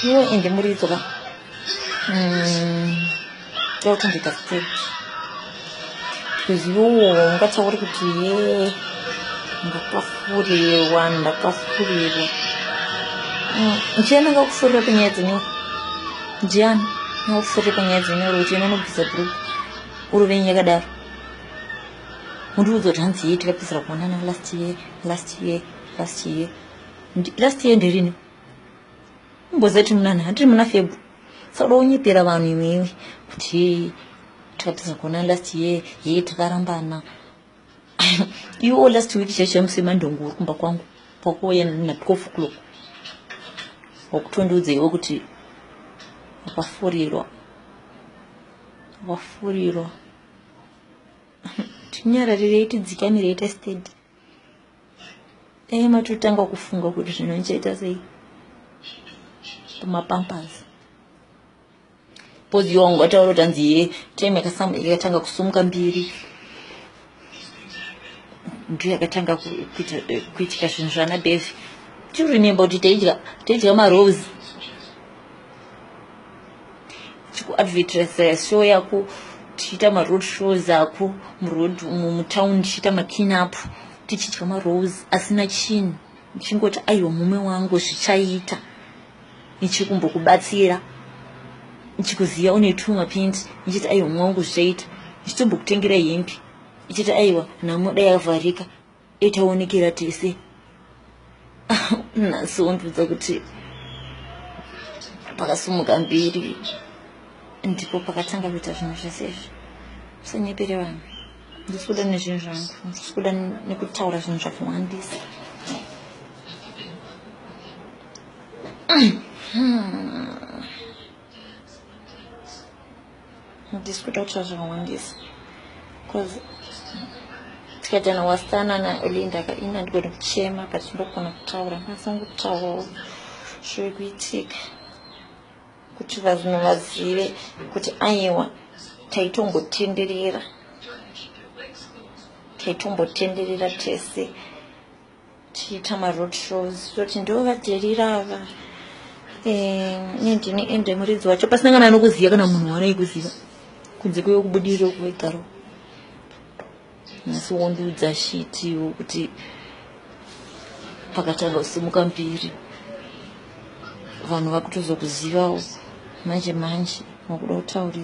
iwe ende Muridzo ba yautondiita state because iwowo ungatauri kuti ye ndakafurirwa ndiani angakufurira panyaya dzenyoro ndiani angakufurira panyaya dzenyoro kuti inonobvisa group uri venyu yakadaro mundiudza kuti hanzi ye tikapedzera kuonana last year nderini mbozati munana handiri muna Febru saka unyepera vanhu iwewe kuti tikapedzera kuonana last year ye takarambana iwo last week chamusema ndongoro kumba kwangu pakuuya na 12 o'clock wakutondiudza iwe kuti wakafurirwa tinyararirei tidzikamire ita steady matotanga kufunga kuti zvinonchaita sei pamapampazi pozi wangu ataura kuti hanzi ye time yakatanga kusumuka mbiri ndiyo yakatanga kuitika zvinhu zvana Bevi. Do you remember kuti taidya marose tikuadvertise show yako tichiita maroad shows ako mutaundi tichiita maclean up tichidya marose asina chinhu ndichingoti aiwa mume wangu zvichaita nichikumbokubatsira nichikuziva une tumapindi nichiti aiwa mume wangu zvichaita nichitombokutengera hembe ichiti aiwa nhamo dai yavharika itaonekera tese nhasi wondudza kuti pakasumuka mbiri ndipo pakatanga kuita zvinhu zvese izvi usanyepere vanhu ndisi kuda nezvinhu zvangu ndisi kuda nekutaura zvinhu zvakawandisa ndisi kuda kutaura zvakawandisa because tikatana wasitana naOlinda ina ndigona kuchema but ndokona kutaura masangutaura zvekuitika kuti vanhu vazive kuti aiwa taitombotenderera tese tiita maroad shows kuti ndo vaderira ava ndini ende Muridzo wacho pasinangana nokuziva kana munhu wanai kuziva kunze kweyo kubudiriro kuwegaro nasi wondiudza shitiwo kuti pakatanga kusumuka mbiri vanhu vakutozokuzivawo manje wakuda kutaurira